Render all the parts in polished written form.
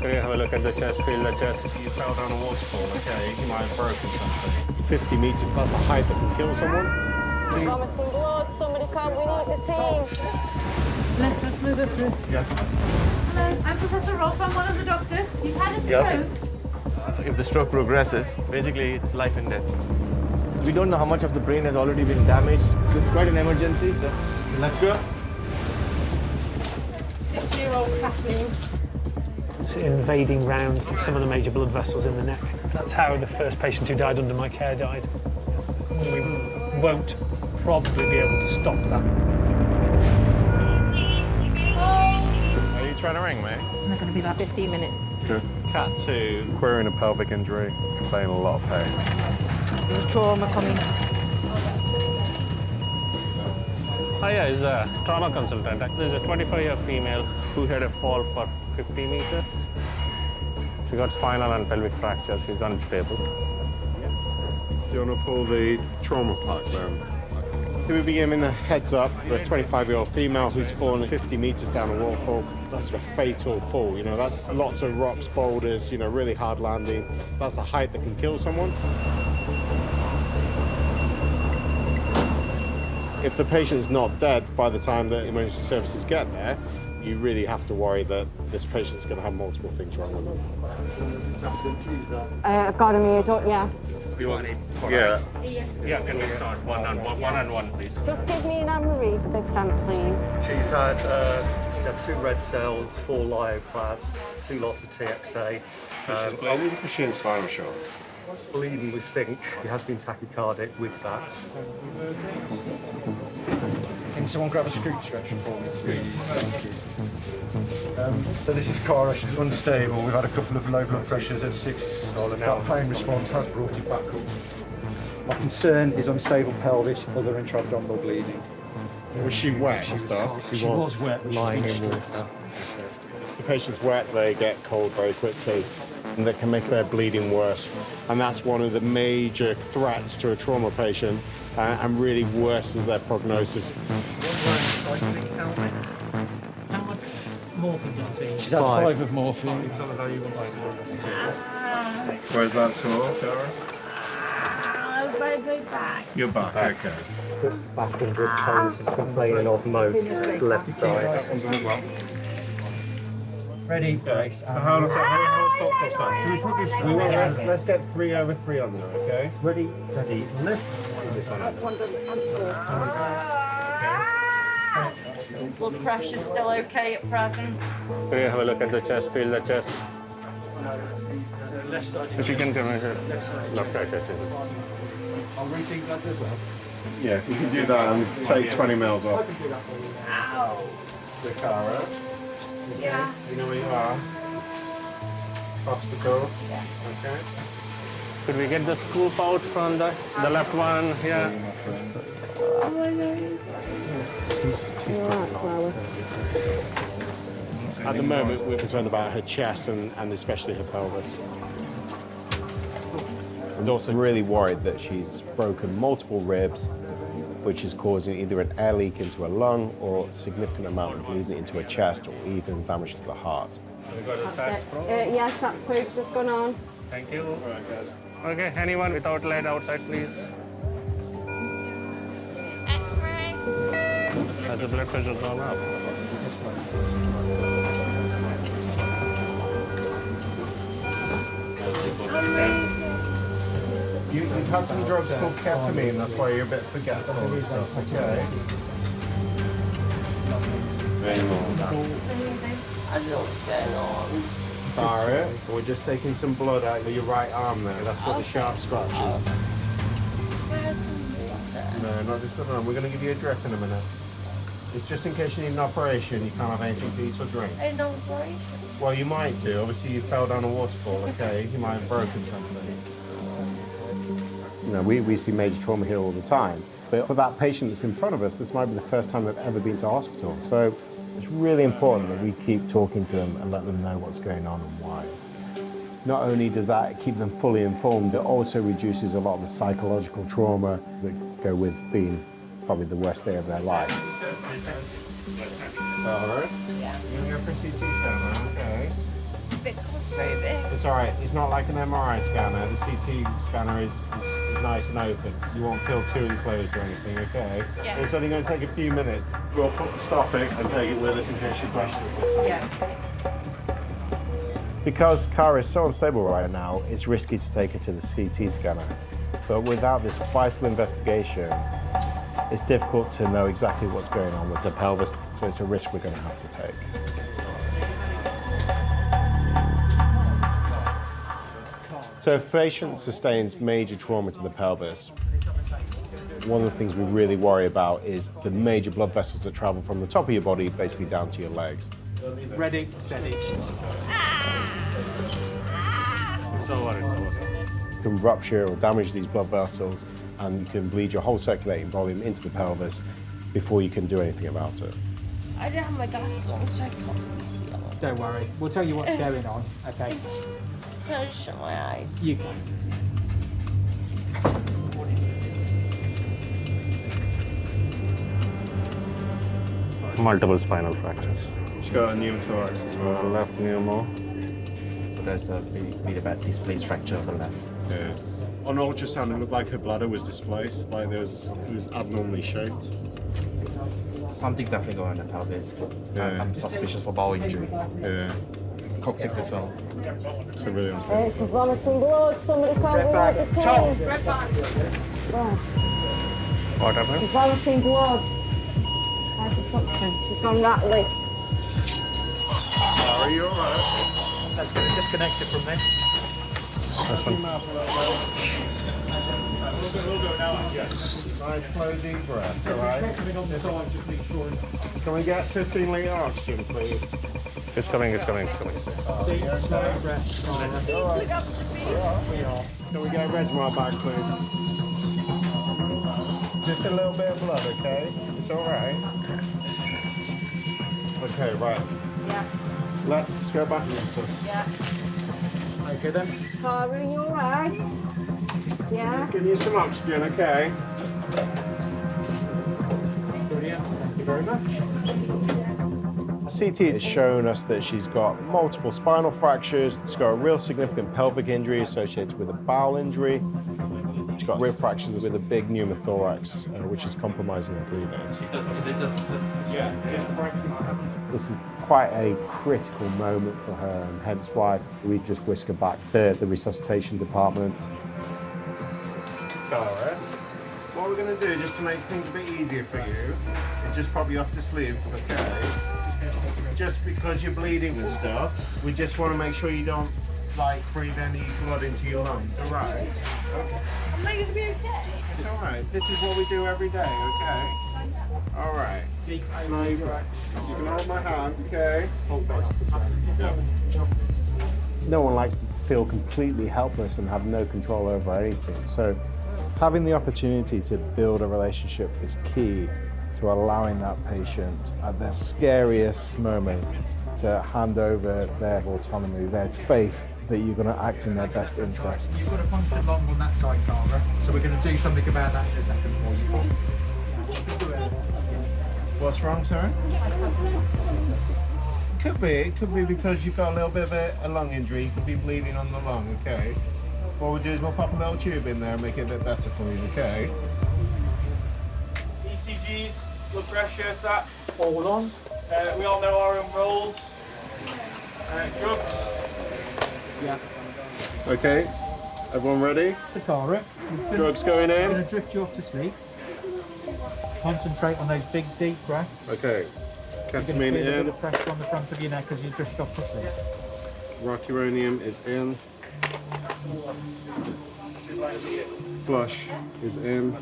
Can you have a look at the chest, feel the chest? You fell down a waterfall, okay? You might have broken something. 50 metres, that's a height that can kill someone. Vomiting blood, somebody come, we need the team. Let's move her through. Yeah. Hello, I'm Professor Ross, I'm one of the doctors. You've had a stroke. If the stroke progresses, basically it's life and death. We don't know how much of the brain has already been damaged. This is quite an emergency, so let's go. 6-year-old Kathleen. It's invading round some of the major blood vessels in the neck. That's how the first patient who died under my care died. We won't probably be able to stop that. Are you trying to ring me? They're going to be about 15 minutes. Good. Cat 2, querying a pelvic injury, complaining a lot of pain. There's a trauma coming. Hiya, is a trauma consultant. There's a 25-year female who had a fall for 50 meters. She got spinal and pelvic fracture. She's unstable. Do you want to pull the trauma pack then? Here we be giving a heads up for a 25-year-old female who's fallen 50 metres down a waterfall. That's a fatal fall, you know, that's lots of rocks, boulders, you know, really hard landing. That's a height that can kill someone. If the patient's not dead by the time that emergency services get there, you really have to worry that this patient's going to have multiple things wrong with them. I've got him here, don't ya? You want it? Yeah. Yeah, can we start one and one, please? Just give me an Anne-Marie for Big Fan, please. She's had 2 red cells, 4 lyoplasts, 2 lots of TXA. Are we pushing in spinal shock? Bleeding, we think. She has been tachycardic with that. Can someone grab a scoop stretcher for me, please? Thank you. So this is Cara, she's unstable. We've had a couple of low blood pressures at 6. That pain response has brought it back up. My concern is unstable pelvis, other intra-abdominal bleeding. Was she wet and stuff? She was wet, lying in water. If the patient's wet, they get cold very quickly, and that can make their bleeding worse. And that's one of the major threats to a trauma patient, and really worsens their prognosis. How much morphine does he? She's had 5 of morphine. Tell us how you would like it. Where's that sore, Cara? My back. Your back, okay. Back and rib pain, complaining of most left side. Ready, Grace. How does that? Stop. Can we put this? Let's get 3 over 3 on there, okay? Ready, steady, lift. Blood pressure's still okay at present. Can you have a look at the chest, feel the chest? If you can come in here. Left side chest. I'll retake that as well. Yeah, if you can do that and take 20 mils off. Ow. The Cara, Yeah. you know where you are? Hospital. Yeah. Okay. Could we get the scoop out from the left one? Yeah. At the moment, we're concerned about her chest and especially her pelvis. And also really worried that she's broken multiple ribs, which is causing either an air leak into a lung or a significant amount of bleeding into her chest or even damage to the heart. We got a SAS Pro. Yes, that's proof just gone on. Thank you. Okay, anyone without lead outside, please. X-ray. Has the blood pressure gone up? You've had some drugs called ketamine, that's why you're a bit forgetful and stuff, okay? Cara, we're just taking some blood out of your right arm there. That's what the sharp scratch is. No, not this arm. We're going to give you a drip in a minute. It's just in case you need an operation, you can't have anything to eat or drink. An operation? Well, you might do. Obviously, you fell down a waterfall, okay? You might have broken something. You know, we see major trauma here all the time. But for that patient that's in front of us, this might be the first time they've ever been to hospital. So it's really important that we keep talking to them and let them know what's going on and why. Not only does that keep them fully informed, it also reduces a lot of the psychological trauma that go with being probably the worst day of their life. All right. Yeah. You're going to go for a CT scan now, okay? bit claustrophobic. It's all right. It's not like an MRI scanner. The CT scanner is nice and open. You won't feel too enclosed or anything, okay? Yeah. It's only going to take a few minutes. We'll stop it and take it with us in case you question it. Yeah. Because Cara is so unstable right now, it's risky to take her to the CT scanner. But without this vital investigation, it's difficult to know exactly what's going on with the pelvis, so it's a risk we're going to have to take. So if a patient sustains major trauma to the pelvis, one of the things we really worry about is the major blood vessels that travel from the top of your body basically down to your legs. Ready, steady. It's over, it's over. You can rupture or damage these blood vessels, and you can bleed your whole circulating volume into the pelvis before you can do anything about it. I don't have my glasses on, so I can't really see a lot. Don't worry, we'll tell you what's going on, okay? Can I just shut my eyes? You can. Multiple spinal fractures. She's got a pneumothorax as well. Left pneumo. There's a really bad displaced fracture of the left. Yeah. On ultrasound, it looked like her bladder was displaced, like it was abnormally shaped. Something's definitely going on in the pelvis. Yeah. I'm suspicious for bowel injury. Yeah. Coccyx as well. So really unstable. She's vomiting blood. Somebody come without the team. What happened? She's vomiting blood. She's gone rattly. Are you alright? Let's get it disconnected from this. Nice, slow, deep breath, all right? Can we get 15 litre oxygen, please? It's coming, it's coming, it's coming. Deep, slow breath. Can we get Resmar back, please? Just a little bit of blood, okay? It's all right. Okay, right. Yeah. Let's go back to this. Yeah. Okay then. Cara, are you alright? Yeah? Let's give you some oxygen, okay? Brilliant. Thank you very much. CT has shown us that she's got multiple spinal fractures, she's got a real significant pelvic injury associated with a bowel injury, she's got rib fractures with a big pneumothorax, which is compromising the breathing. This is quite a critical moment for her, and hence why we just whisk her back to the resuscitation department. Cara, what we're going to do, just to make things a bit easier for you, is just pop you off to sleep, okay? Just because you're bleeding and stuff, we just want to make sure you don't, like, breathe any blood into your lungs, all right? Okay. Am I going to be okay? It's all right. This is what we do every day, okay? All right. Slow breath. You can hold my hand, okay? Yeah. No one likes to feel completely helpless and have no control over anything. So having the opportunity to build a relationship is key to allowing that patient at their scariest moment to hand over their autonomy, their faith that you're going to act in their best interest. You've got a punctured lung on that side, Cara, so we're going to do something about that in a second for you. What's wrong, sir? Could be because you've got a little bit of a lung injury. You could be bleeding on the lung, okay? What we'll do is we'll pop a little tube in there and make it a bit better for you, okay? ECGs, blood pressure, SATs, all on. We all know our own roles. Drugs. Yeah. Okay, everyone ready? So, Cara, Drugs going I'm going in? to drift you off to sleep. Concentrate on those big, deep breaths. Okay, You're ketamine going to feel a in, bit of pressure on the front of your neck as you drift off to sleep. rocuronium is in, flush is in.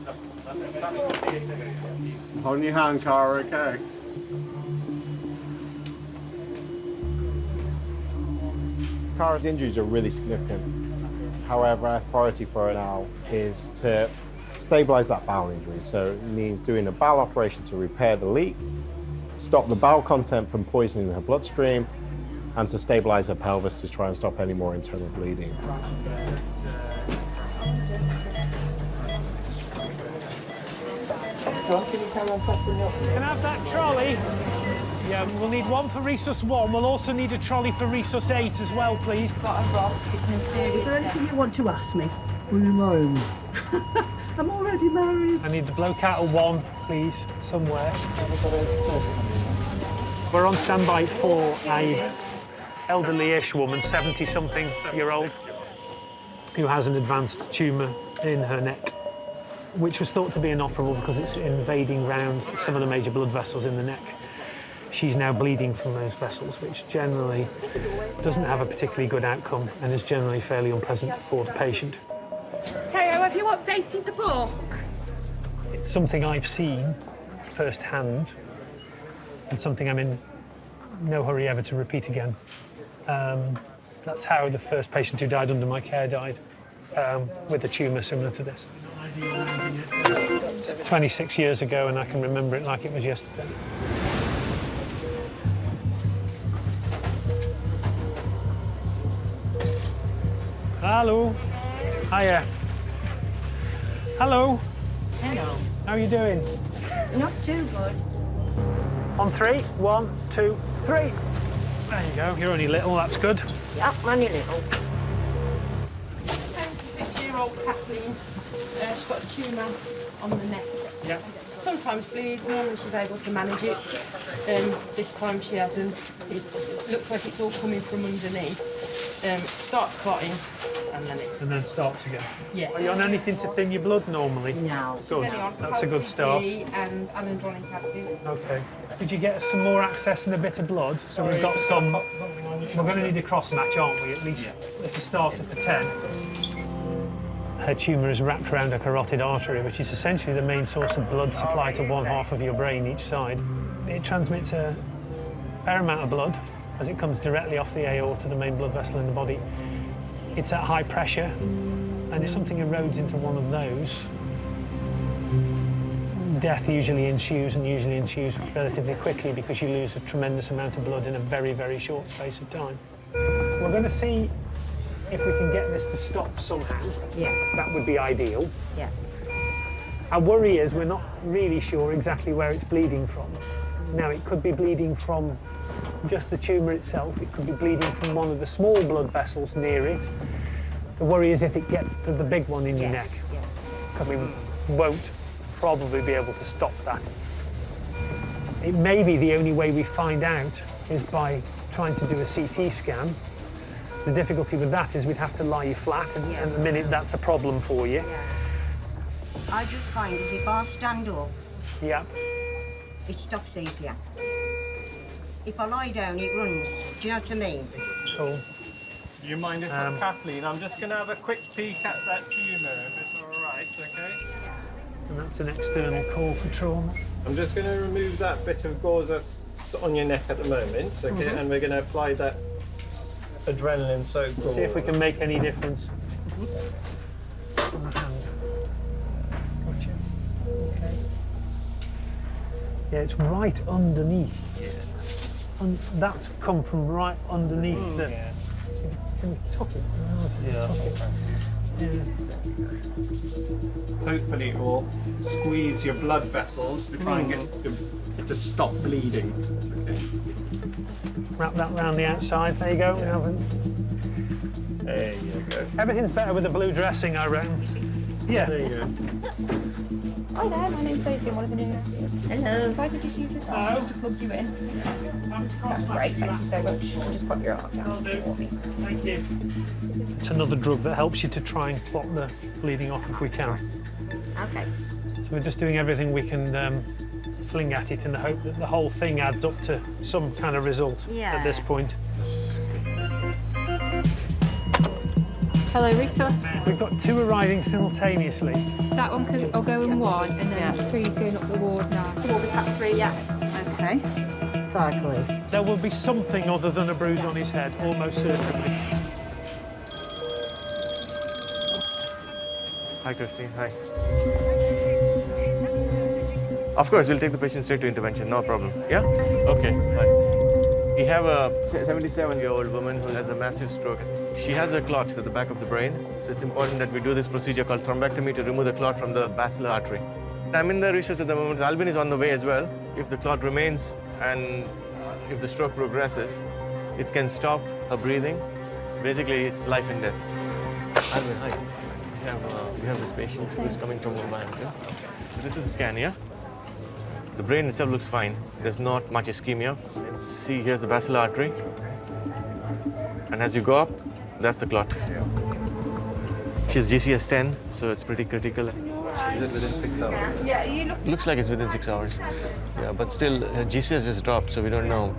Holding your hand, Cara, okay? Cara's injuries are really significant. However, our priority for her now is to stabilize that bowel injury. So it means doing a bowel operation to repair the leak, stop the bowel content from poisoning her bloodstream, and to stabilize her pelvis to try and stop any more internal bleeding. Can I have that trolley? Yeah, we'll need one for Resus 1. We'll also need a trolley for Resus 8 as well, please. Got a rock. It's an inferior. Is there anything you want to ask me? Will you mind? I'm already married. I need the blow cattle 1, please, somewhere. We're on standby for a elderly-ish woman, 70-something-year-old, who has an advanced tumour in her neck, which was thought to be inoperable because it's invading round some of the major blood vessels in the neck. She's now bleeding from those vessels, which generally doesn't have a particularly good outcome and is generally fairly unpleasant for the patient. Teo, have you updated the book? It's something I've seen firsthand and something I'm in no hurry ever to repeat again. That's how the first patient who died under my care died, with a tumour similar to this. 26 years ago, and I can remember it like it was yesterday. Hello. Hiya. Hello. Hello. How are you doing? Not too good. On 3. 1, 2, 3. There you go. You're only little. That's good. Yep, only little. 26-year-old Kathleen. She's got a tumour on the neck. Yeah. Sometimes bleeds, normally she's able to manage it. This time she hasn't. It looks like it's all coming from underneath. Starts clotting, and then starts again. Yeah. Are you on anything to thin your blood normally? No. Good. That's a good start. And anandronic acid. Okay. Could you get some more access and a bit of blood? So we've got some. We're going to need a cross match, aren't we? At least it's a starter for 10. Her tumour is wrapped around a carotid artery, which is essentially the main source of blood supply to one half of your brain each side. It transmits a fair amount of blood as it comes directly off the aorta, the main blood vessel in the body. It's at high pressure, and if something erodes into one of those, death usually ensues, and usually ensues relatively quickly because you lose a tremendous amount of blood in a very, very short space of time. We're going to see if we can get this to stop somehow. Yeah. That would be ideal. Yeah. Our worry is we're not really sure exactly where it's bleeding from. Now, it could be bleeding from just the tumour itself. It could be bleeding from one of the small blood vessels near it. The worry is if it gets to the big one in your neck, because we won't probably be able to stop that. It may be the only way we find out is by trying to do a CT scan. The difficulty with that is we'd have to lie you flat, and at the minute that's a problem for you. Yeah. I just find is if I stand up, it stops easier. If I lie down, it runs. Do you know what I mean? Cool. Do you mind if Kathleen, I'm just going to have a quick peek at that tumour, if it's all right, okay? And that's an external call for trauma. I'm just going to remove that bit of gauze that's on your neck at the moment, okay? And we're going to apply that adrenaline-soaked gauze. See if we can make any difference. On the hand. Gotcha. Okay. Yeah, it's right underneath. And that's come from right underneath the... Yeah. Can we tuck it? Hopefully it will squeeze your blood vessels to try and get it to stop bleeding. Okay. Wrap that round the outside. There you go. There you go. Everything's better with the blue dressing, I reckon. Yeah. There you go. Hi there, my name's Sophie, I'm one of the new nurses. Hello. If I could just use this arm just to plug you in. That's great, thank you so much. I'll just put your arm down for me. Thank you. It's another drug that helps you to try and clot the bleeding off if we can. Okay. So we're just doing everything we can fling at it in the hope that the whole thing adds up to some kind of result at this point. Hello, Resus. We've got 2 arriving simultaneously. That one will go in 1, and then 3's going up the ward now. The ward past 3, Okay. Cyclist. There will be something other than a bruise on his head, almost certainly. Hi, Christine. Hi. Of course, we'll take the patient straight to intervention. No problem. Yeah? Okay, fine. We have a 77-year-old woman who has a massive stroke. She has a clot at the back of the brain, so it's important that we do this procedure called thrombectomy to remove the clot from the basilar artery. I'm in the research at the moment. Albin is on the way as well. If the clot remains and if the stroke progresses, it can stop her breathing. So basically, it's life and death. Alvin, hi. We have this patient who is coming from Mumbai. Okay? This is a scan, yeah? The brain itself looks fine. There's not much ischemia. Let's see, here's the basilar artery. And as you go up, that's the clot. She's GCS 10, so it's pretty critical. Is it within 6 hours? Yeah, you look. Looks like it's within 6 hours. Yeah, but still, GCS has dropped, so we don't know.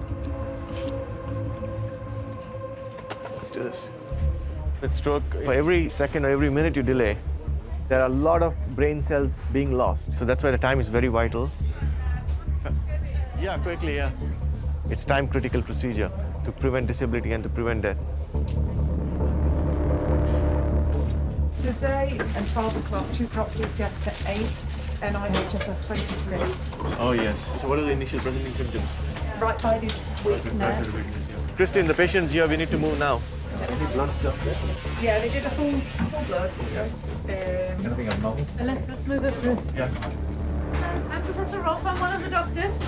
Let's do this. With stroke, for every second or every minute you delay, there are a lot of brain cells being lost. So that's why the time is very vital. Yeah, quickly, yeah. It's time-critical procedure to prevent disability and to prevent death. Today at 12 o'clock, she's dropped GCS to 8 and IHSS 23. Oh, yes. So what are the initial presenting symptoms? Right side is weakness. Christine, the patient's here. We need to move now. Any blood stuff there? Yeah, they did a full blood. Anything abnormal? Let's move it through. Yeah. I'm Professor Rolf. I'm one of the doctors.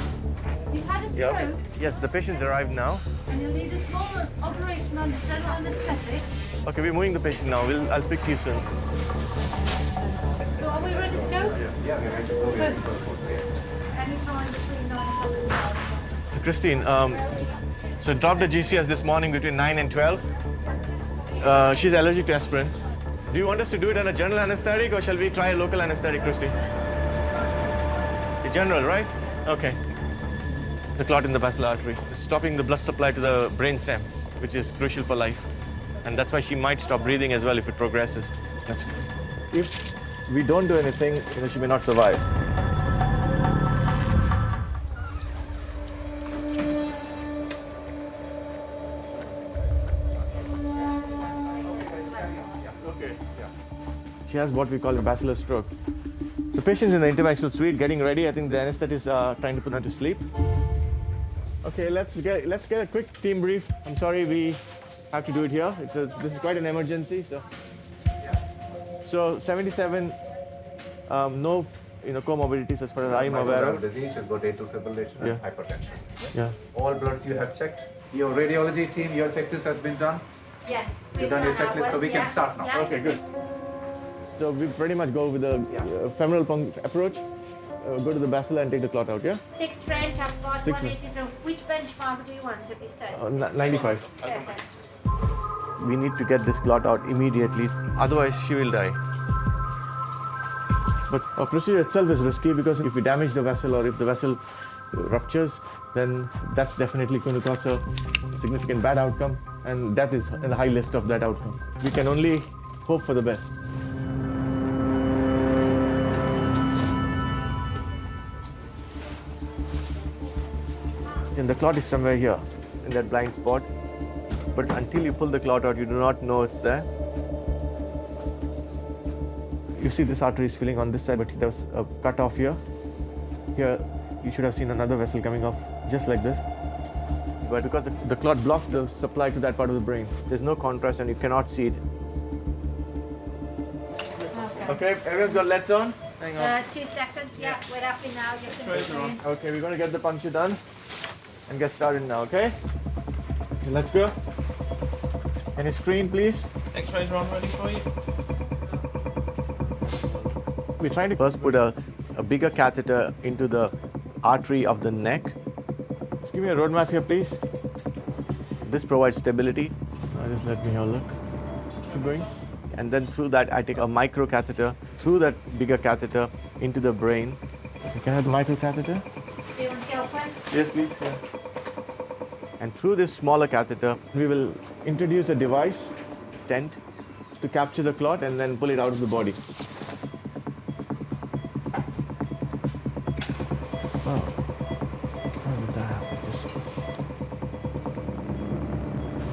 You've had a stroke, Okay. Yes, the patient's arrived now. and you'll need a small operation under general anaesthetic. Okay, we're moving the patient now. I'll speak to you soon. So are we ready to go? Yeah, we're ready to go. Anytime between 9 o'clock and 12. So Christine, so dropped the GCS this morning between 9 and 12. She's allergic to aspirin. Do you want us to do it under general anesthetic or shall we try a local anesthetic, Christine? General, right? Okay. The clot in the basilar artery is stopping the blood supply to the brainstem, which is crucial for life. And that's why she might stop breathing as well if it progresses. That's good. If we don't do anything, she may not survive. She has what we call a basilar stroke. The patient's in the interventional suite getting ready. I think the anesthetist is trying to put her to sleep. Okay, let's get a quick team brief. I'm sorry we have to do it here. This is quite an emergency. So 77, no comorbidities as far as I'm aware of. Disease has got atrial fibrillation and hypertension. Yeah. All bloods you have checked. Your radiology team, your checklist has been done. Yes. You've done your checklist, so we can start now. Yeah. Okay, good. So we pretty much go with the femoral approach. Go to the basilar and take the clot out, yeah? 6 French, I've got 6 182. Which benchmark do you want to be set? 95. Perfect. We need to get this clot out immediately, otherwise she will die. But our procedure itself is risky because if we damage the vessel or if the vessel ruptures, then that's definitely going to cause a significant bad outcome, and death is in the high list of that outcome. We can only hope for the best. And the clot is somewhere here, in that blind spot. But until you pull the clot out, you do not know it's there. You see this artery is filling on this side, but there was a cut off here. Here, you should have seen another vessel coming off, just like this. But because the clot blocks the supply to that part of the brain, there's no contrast and you cannot see it. Okay, everyone's got LEDs on? Hang on. 2 seconds, yeah, we're happy now. Okay, we're going to get the puncture done and get started now, okay? Let's go. Can you screen, please? X-rays are on ready for you. We're trying to first put a bigger catheter into the artery of the neck. Just give me a roadmap here, please. This provides stability. Just let me have a look. Keep going. And then through that, I take a micro catheter through that bigger catheter into the brain. Can I have the micro catheter? Do you want to get open? Yes, please. Yeah. And through this smaller catheter, we will introduce a device, stent, to capture the clot and then pull it out of the body. Wow. How did that happen?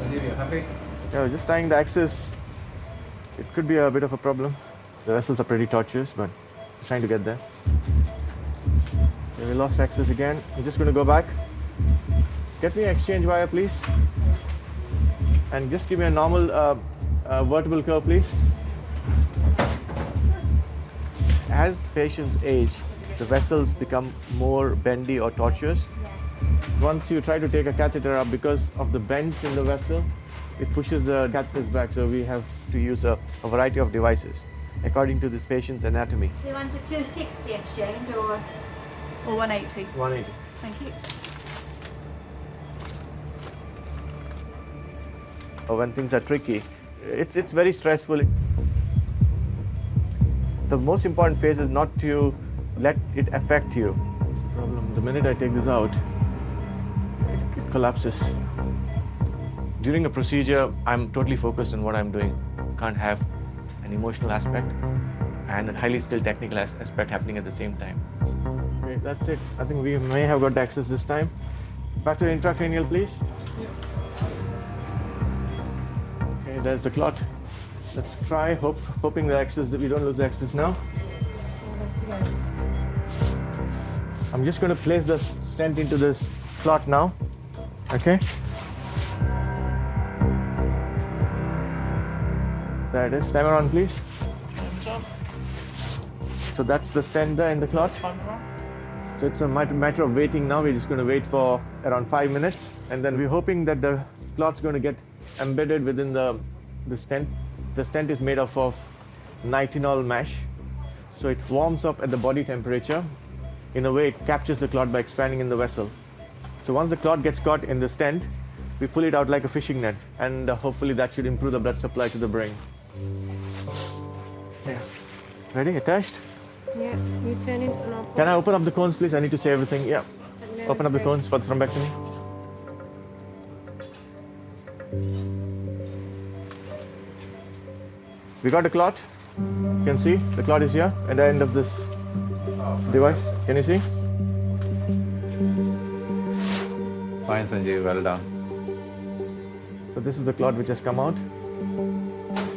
Are you happy? Yeah, just tying the axis. It could be a bit of a problem. The vessels are pretty tortuous, but we're trying to get there. Okay, we lost axis again. We're just going to go back. Get me an exchange wire, please. And just give me a normal vertebral curve, please. As patients age, the vessels become more bendy or tortuous. Once you try to take a catheter up, because of the bends in the vessel, it pushes the catheters back, so we have to use a variety of devices according to this patient's anatomy. Do you want a 260 exchange or 180? 180. Thank you. When things are tricky, it's very stressful. The most important phase is not to let it affect you. The minute I take this out, it collapses. During a procedure, I'm totally focused on what I'm doing. Can't have an emotional aspect and a highly skilled technical aspect happening at the same time. Okay, that's it. I think we may have got access this time. Back to the intracranial, please. Okay, there's the clot. Let's try, hoping the access, that we don't lose the access now. I'm just going to place the stent into this clot now. Okay. There it is. Timer on, please. So that's the stent there in the clot. So it's a matter of waiting now. We're just going to wait for around 5 minutes. And then we're hoping that the clot's going to get embedded within the stent. The stent is made of nitinol mesh. So it warms up at the body temperature. In a way, it captures the clot by expanding in the vessel. So once the clot gets caught in the stent, we pull it out like a fishing net. And hopefully that should improve the blood supply to the brain. Yeah. Ready? Attached? Yeah, you turn it and I'll... Can I open up the cones, please? I need to say everything. Yeah. Open up the cones for the thrombectomy. We got a clot. You can see the clot is here at the end of this device. Can you see? Fine, Sanjeev. Well done. So this is the clot which has come out.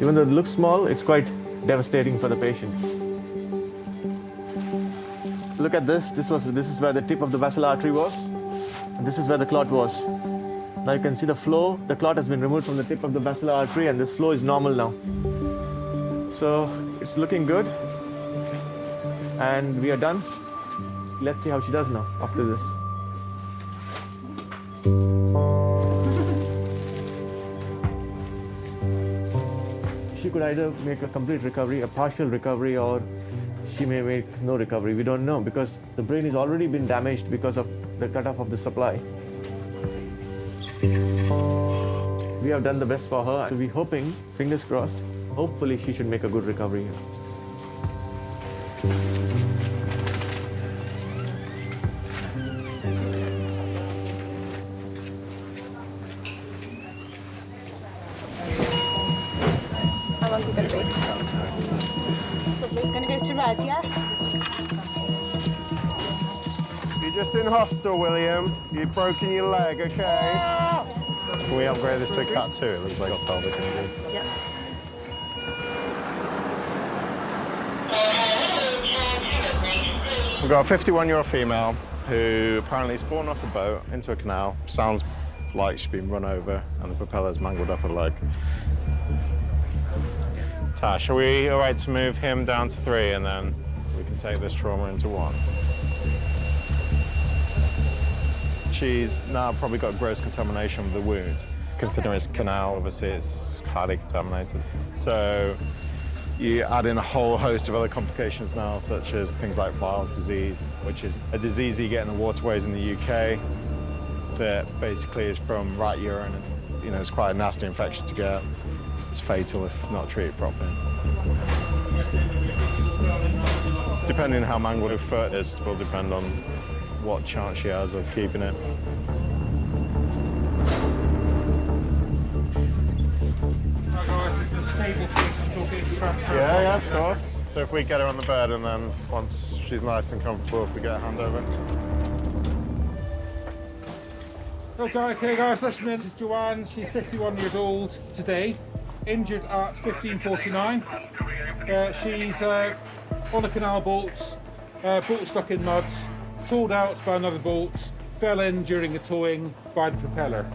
Even though it looks small, it's quite devastating for the patient. Look at this. This is where the tip of the basilar artery was. And this is where the clot was. Now you can see the flow. The clot has been removed from the tip of the basilar artery, and this flow is normal now. So it's looking good. And we are done. Let's see how she does now after this. She could either make a complete recovery, a partial recovery, or she may make no recovery. We don't know, because the brain has already been damaged because of the cutoff of the supply. We have done the best for her. So we're hoping, fingers crossed, hopefully she should make a good recovery. How long are you going to be? Lovely. Going to go to red, yeah? You're just in hospital, William. You've broken your leg, okay? Can we upgrade this to a cat 2? It looks like a pelvic injury. Yep. We've got a 51-year-old female who apparently has fallen off a boat into a canal. Sounds like she's been run over and the propeller's mangled up her leg. Tash, are we all right to move him down to 3 and then we can take this trauma into 1? She's now probably got gross contamination of the wound. Considering it's canal, obviously it's highly contaminated. So you add in a whole host of other complications now, such as things like Weil's disease, which is a disease that you get in the waterways in the UK that basically is from rat urine. You know, it's quite a nasty infection to get. It's fatal if not treated properly. Depending on how mangled her foot is, will depend on what chance she has of keeping it. Yeah, of course. So if we get her on the bed and then once she's nice and comfortable, if we get a handover. Okay, guys, listen, this is Joanne. She's 51 years old today, injured at 15:49. She's on a canal boat, boat stuck in mud, towed out by another boat, fell in during a towing by the propeller.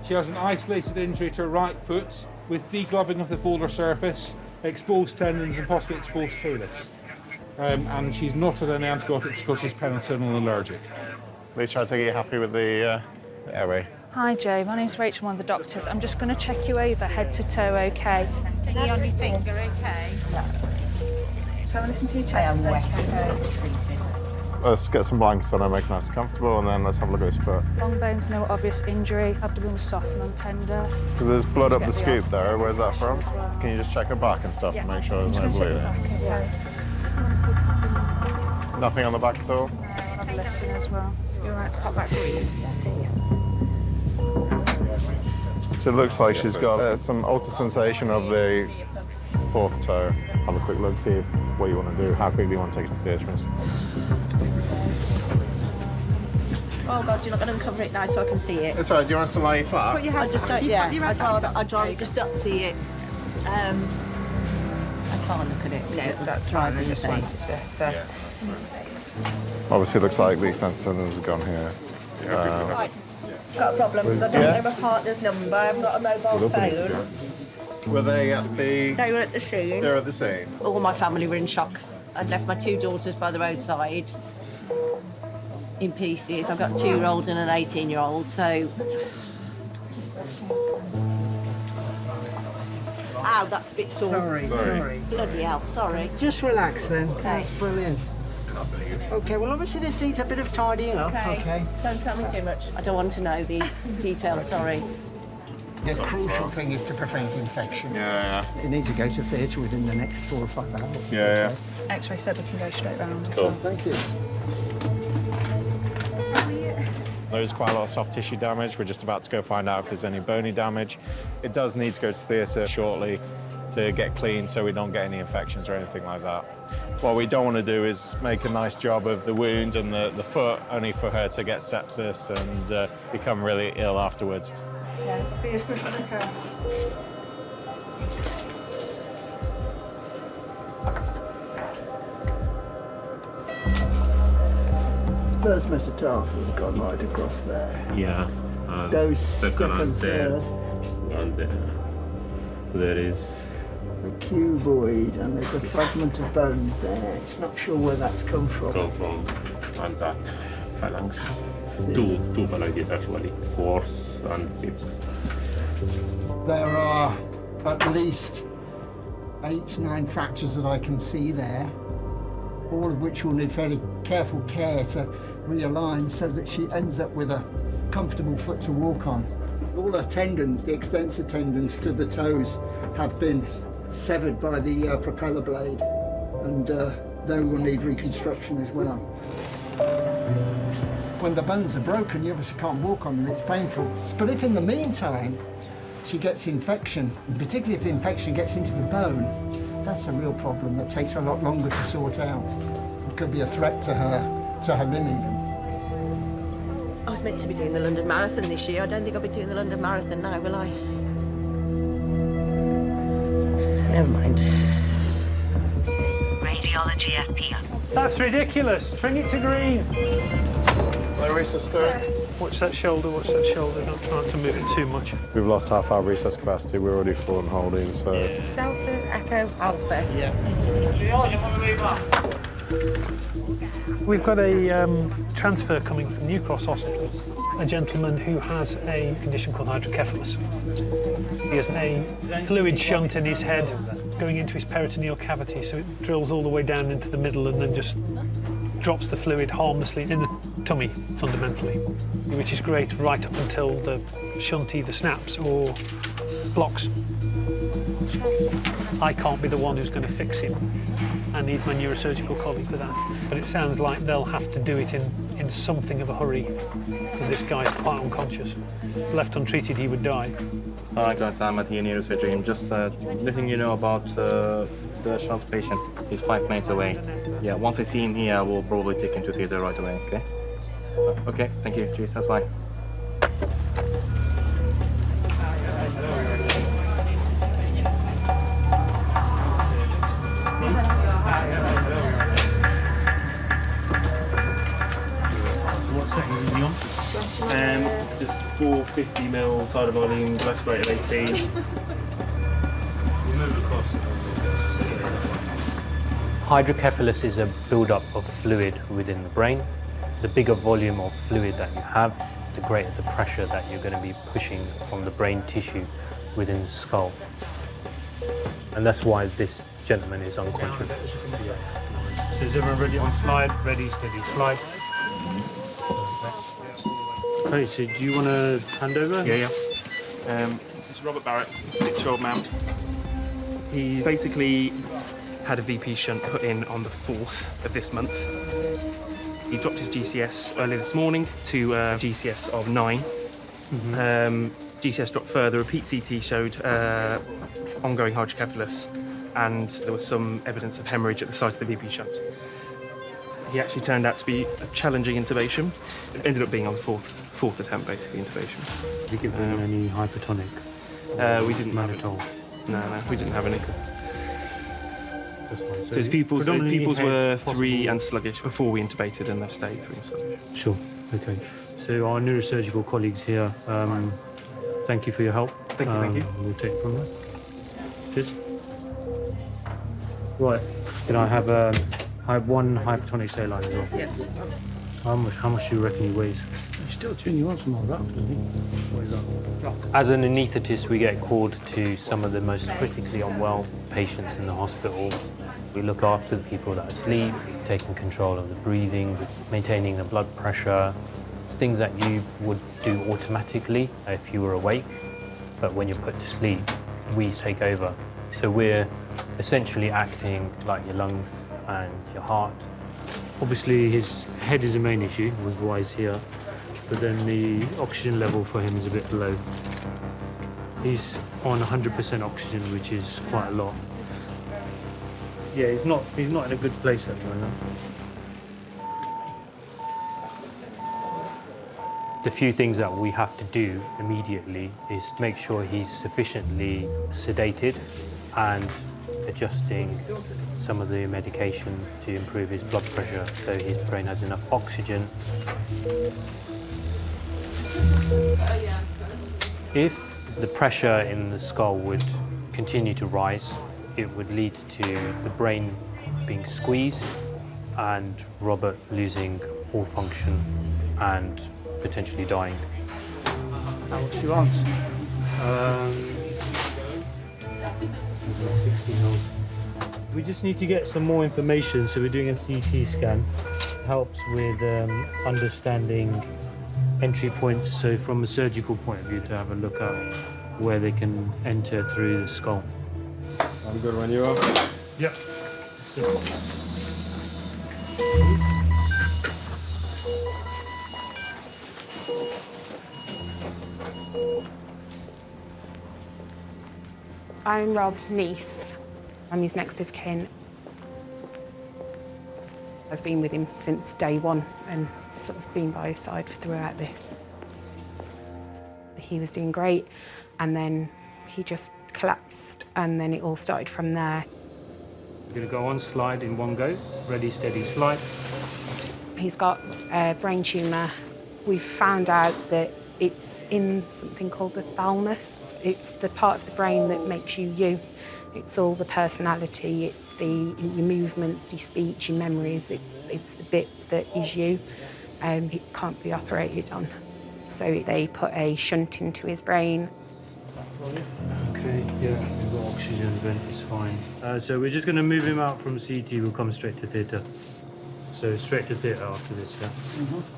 She has an isolated injury to her right foot with degloving of the volar surface, exposed tendons and possibly exposed talus. And she's not had any antibiotics because she's penicillin allergic. Please try to get you happy with the airway. Hi Joe, my name's Rachel, one of the doctors. I'm just going to check you over head to toe, okay? Knee on your finger, okay? So I listen to your chest. I am wet. Let's get some blankets on and make it nice and comfortable, and then let's have a look at his foot. Long bones, no obvious injury. Abdomen was soft and untender. Because there's blood up the scoop there. Where's that from? Well. Can you just check her back and stuff and make sure there's no bleeding? Nothing on the back at all? No, I'll have a listen as well. You're right to pop back breathe. So it looks like she's got some altered sensation of the fourth toe. Have a quick look, see if what you want to do, how quickly you want to take it to the theatre. Oh God, you're not going to uncover it now so I can see it. It's all right, do you want us to lie flat? I just don't, yeah, I'd rather just not see it. I can't look at it. No, that's right, I just want it. Obviously it looks like the extensor tendons have gone here. Got a problem because I don't know my partner's number. I haven't got a mobile phone. Were they at the... They were at the scene. They were at the scene. All my family were in shock. I'd left my 2 daughters by the roadside in pieces. I've got a 2-year-old and an 18-year-old, so... Ow, that's a bit sore. Sorry. Bloody hell, sorry. Just relax then. Okay. That's brilliant. Okay, well obviously this needs a bit of tidying up. Okay. Don't tell me too much. I don't want to know the details, sorry. The crucial thing is to prevent infection. Yeah. You need to go to theatre within the next 4 or 5 hours. Yeah. X-ray said we can go straight round as Cool. well. Thank you. There's quite a lot of soft tissue damage. We're just about to go find out if there's any bony damage. It does need to go to theatre shortly to get clean so we don't get any infections or anything like that. What we don't want to do is make a nice job of the wound and the foot, only for her to get sepsis and become really ill afterwards. Yeah, be as quick as I can. First metatarsal's gone right across there. Yeah. Those second and third. And there is a cuboid, and there's a fragment of bone there. It's not sure where that's come from. and that phalanx. Two phalanges actually, 4s and 5s. There are at least 8-9 fractures that I can see there, all of which will need fairly careful care to realign so that she ends up with a comfortable foot to walk on. All her tendons, the extensor tendons to the toes, have been severed by the propeller blade, and they will need reconstruction as well. When the bones are broken, you obviously can't walk on them, it's painful. But if in the meantime she gets infection, and particularly if the infection gets into the bone, that's a real problem that takes a lot longer to sort out. It could be a threat to her limb even. I was meant to be doing the London Marathon this year. I don't think I'll be doing the London Marathon now, will I? Never mind. Radiology FPM. That's ridiculous. Bring it to green. Hello, sister. Watch that shoulder, not trying to move it too much. We've lost half our recess capacity. We're already full and holding, so... Delta Echo Alpha. Yeah. We've got a transfer coming from New Cross Hospital, a gentleman who has a condition called hydrocephalus. He has a fluid shunt in his head going into his peritoneal cavity, so it drills all the way down into the middle and then just drops the fluid harmlessly in the tummy, fundamentally, which is great right up until the shunt either snaps or blocks. I can't be the one who's going to fix him. I need my neurosurgical colleague for that. But it sounds like they'll have to do it in something of a hurry, because this guy's quite unconscious. Left untreated, he would die. Hi guys, I'm at here neurosurgery. I'm just letting you know about the shunt patient. He's 5 minutes away. Yeah, once I see him here, I will probably take him to theatre right away, okay? Okay, thank you. Cheers, that's bye. What settings is he on? Just 450ml tidal volume, respirator 18. Move across. Hydrocephalus is a build-up of fluid within the brain. The bigger volume of fluid that you have, the greater the pressure that you're going to be pushing on the brain tissue within the skull. And that's why this gentleman is unconscious. So is everyone ready on slide? Ready, steady, slide. Okay, so do you want to hand over? Yeah. This is Robert Barrett, 6-year-old man. He basically had a VP shunt put in on the 4th of this month. He dropped his GCS early this morning to a GCS of 9. GCS dropped further. Repeat CT showed ongoing hydrocephalus, and there was some evidence of hemorrhage at the site of the VP shunt. He actually turned out to be a challenging intubation. It ended up being on the fourth attempt, basically, intubation. Did you give him any hypertonic? We didn't have it. No, we didn't have any. So his pupils were 3 and sluggish before we intubated, and they've stayed 3 and sluggish. Sure, okay. So our neurosurgical colleagues here, thank you for your help. Thank you. We'll take it from there. Cheers. Right, can I have one hypertonic saline as well? Yes. How much do you reckon he weighs? He's still tuning on some more that, doesn't he? What is that? As an anaesthetist, we get called to some of the most critically unwell patients in the hospital. We look after the people that are asleep, taking control of the breathing, maintaining the blood pressure, things that you would do automatically if you were awake, but when you're put to sleep, we take over. So we're essentially acting like your lungs and your heart. Obviously, his head is the main issue, was why he's here, but then the oxygen level for him is a bit low. He's on 100% oxygen, which is quite a lot. Yeah, he's not in a good place at the moment. The few things that we have to do immediately is to make sure he's sufficiently sedated and adjusting some of the medication to improve his blood pressure so his brain has enough oxygen. If the pressure in the skull would continue to rise, it would lead to the brain being squeezed and Robert losing all function and potentially dying. How much do you want? 60 mils. We just need to get some more information, so we're doing a CT scan. It helps with understanding entry points, so from a surgical point of view, to have a look at where they can enter through the skull. I'm good when you are. Yep. I'm Rob's niece. I'm his next of kin. I've been with him since day one and sort of been by his side throughout this. He was doing great, and then he just collapsed, and then it all started from there. We're going to go on slide in one go. Ready, steady, slide. He's got a brain tumour. We've found out that it's in something called the thalamus. It's the part of the brain that makes you you. It's all the personality, it's your movements, your speech, your memories. It's the bit that is you. It can't be operated on. So they put a shunt into his brain. Okay, yeah, we've got oxygen vent, it's fine. So we're just going to move him out from CT, we'll come straight to theatre. So straight to theatre after this, yeah? I think it is.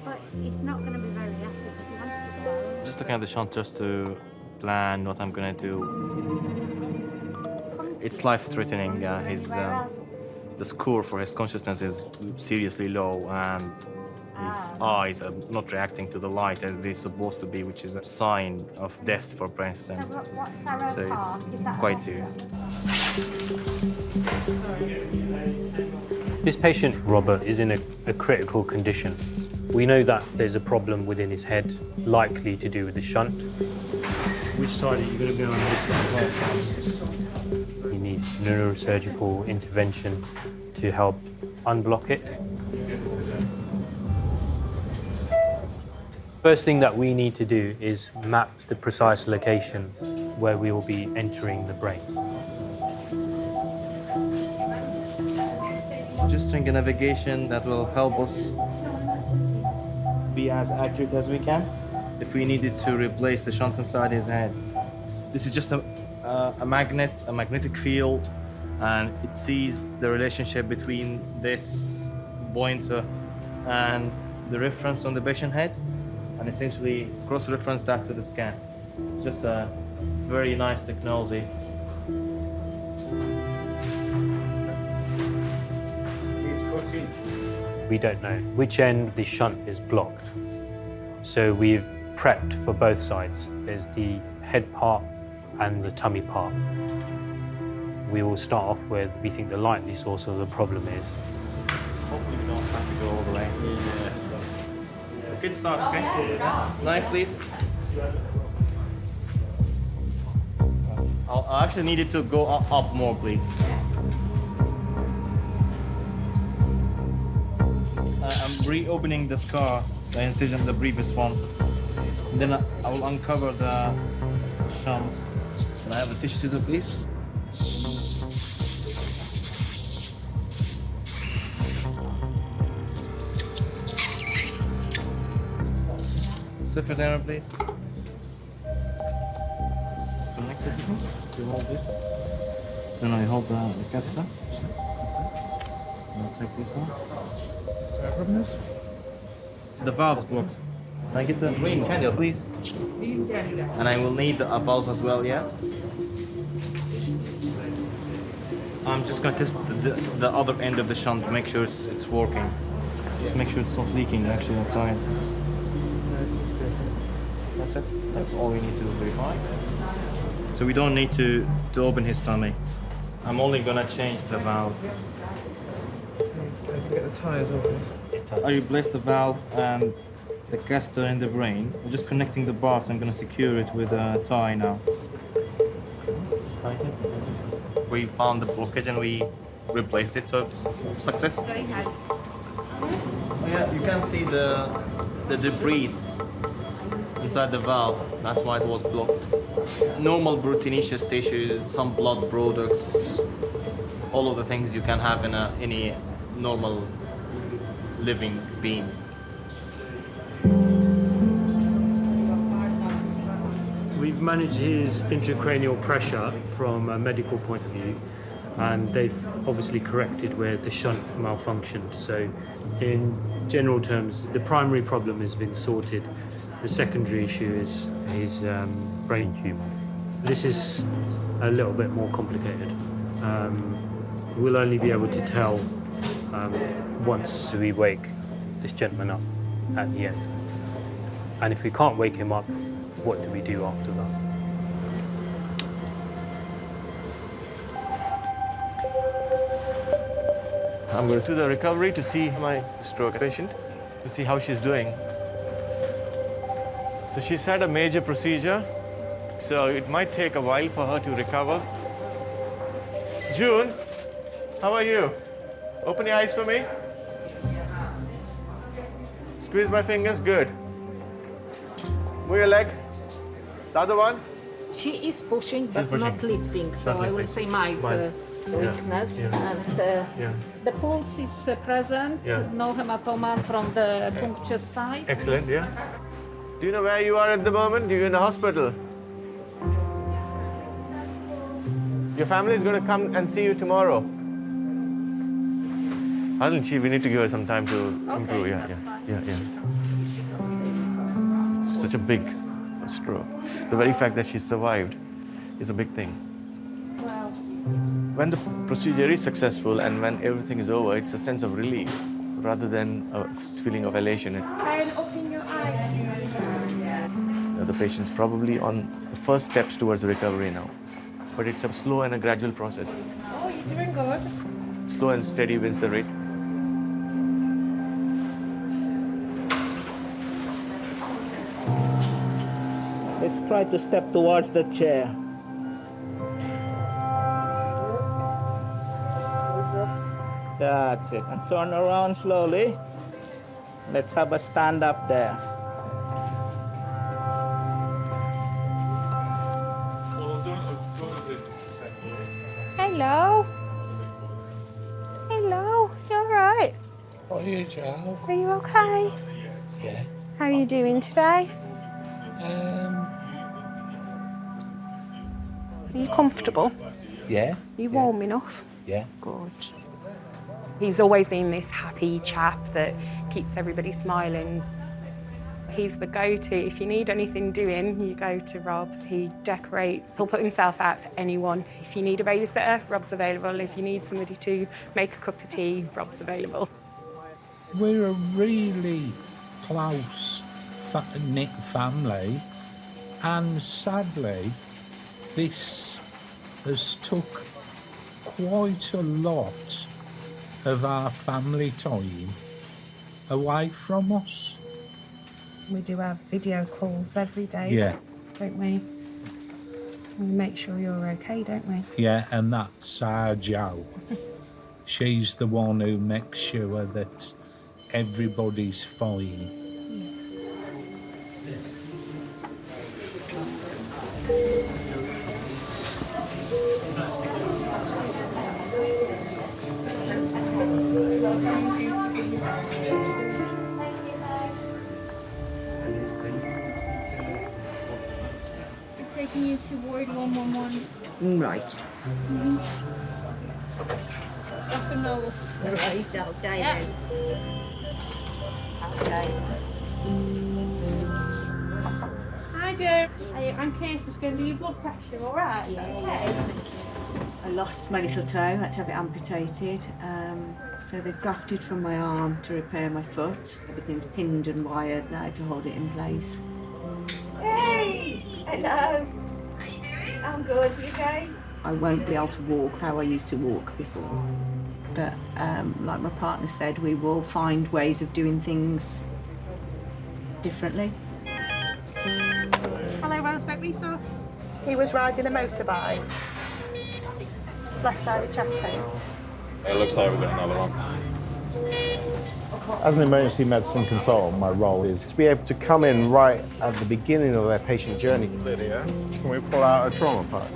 But it's not going to be very happy because he wants to go out. Just looking at the shunt just to plan what I'm gonna do. It's life-threatening. The score for his consciousness is seriously low, and his eyes are not reacting to the light as they're supposed to be, which is a sign of death for brainstem. So it's quite serious. This patient, Robert, is in a critical condition. We know that there's a problem within his head, likely to do with the shunt. Which side are you going to be on this side? He needs neurosurgical intervention to help unblock it. First thing that we need to do is map the precise location where we will be entering the brain. adjusting a navigation that will help us be as accurate as we can if we needed to replace the shunt inside his head. This is just a magnetic field, and it sees the relationship between this pointer and the reference on the patient head, and essentially cross-reference that to the scan. Just a very nice technology. We don't know which end the shunt is blocked. So we've prepped for both sides. There's the head part and the tummy part. We will start off where we think the likely source of the problem is. Hopefully we don't have to go all the way. Good start, okay? Knife, please. I actually needed to go up more, please. I'm reopening the scar, the incision, the previous one. And then I will uncover the shunt. Can I have a tissue scissor, please? Secretary, please. It's connected. You hold this. Then I hold the catheter. I'll take this one. What problem is? The valve is blocked. Can I get the green candle, please? And I will need a valve as well, yeah? I'm just going to test the other end of the shunt to make sure it's working. Just make sure it's not leaking actually outside. That's it. That's all we need to verify. So we don't need to open his tummy. I'm only going to change the valve. Get the tie as well, please. I replaced the valve and the catheter in the brain. I'm just connecting the bars. I'm going to secure it with a tie now. We found the blockage and we replaced it, so success. Yeah, you can see the debris inside the valve. That's why it was blocked. Normal proteinaceous tissue, some blood products, all of the things you can have in any normal living being. We've managed his intracranial pressure from a medical point of view, and they've obviously corrected where the shunt malfunctioned. So in general terms, the primary problem has been sorted. The secondary issue is his brain tumour. This is a little bit more complicated. We'll only be able to tell once we wake this gentleman up at the end. And if we can't wake him up, what do we do after that? I'm going to do the recovery to see my stroke patient, to see how she's doing. So she's had a major procedure, so it might take a while for her to recover. June, how are you? Open your eyes for me. Squeeze my fingers, good. Move your leg. The other one? She is pushing, but not lifting, so I will say mild weakness. Yeah. And Yeah. the pulse is present, Yeah. no hematoma from the puncture side. Excellent, yeah. Do you know where you are at the moment? You're in the hospital. Your family is going to come and see you tomorrow. Hasn't she? We need to give her some time to improve. Yeah. It's such a big stroke. The very fact that she survived is a big thing. When the procedure is successful and when everything is over, it's a sense of relief rather than a feeling of elation. And open your eyes. The patient's probably on the first steps towards recovery now, but it's a slow and a gradual process. Oh, you're doing good. Slow and steady wins the race. Let's try to step towards the chair. That's it. And turn around slowly. Let's have a stand up there. Hello. Hello. You're Hiya, Joe. Are you okay? Yeah. How are you doing today? Are you comfortable? Yeah. Are you warm enough? Yeah. Good. He's always been this happy chap that keeps everybody smiling. He's the go-to. If you need anything doing, you go to Rob. He decorates. He'll put himself out for anyone. If you need a babysitter, Rob's available. If you need somebody to make a cup of tea, Rob's available. We're a really close, knit family, and sadly, this has took quite a lot of our family time away from us. We do have video calls every day, Yeah. don't we? We make sure you're okay, don't we? Yeah, and that's our Jo. She's the one who makes sure that everybody's fine. Taking you to ward 111. Right. Dr. Noel. Right, okay Yeah. then. Okay. Hi, Joe. I'm Case, just going to do your blood pressure, all right? Is that okay? I lost my little toe, had to have it amputated. So they've grafted from my arm to repair my foot. Everything's pinned and wired now to hold it in place. Hey! Hello. I'm good, you okay? I won't be able to walk how I used to walk before. But like my partner said, we will find ways of doing things differently. Hello, roast oak sauce. He was riding a motorbike. Left-sided chest pain. It looks like we've got another one. As an emergency medicine consultant, my role is to be able to come in right at the beginning of their patient journey. Lydia, can we pull out a trauma pack?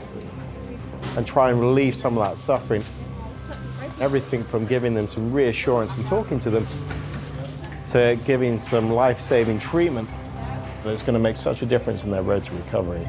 And try and relieve some of that suffering. Everything from giving them some reassurance and talking to them to giving some life-saving treatment. It's going to make such a difference in their road to recovery.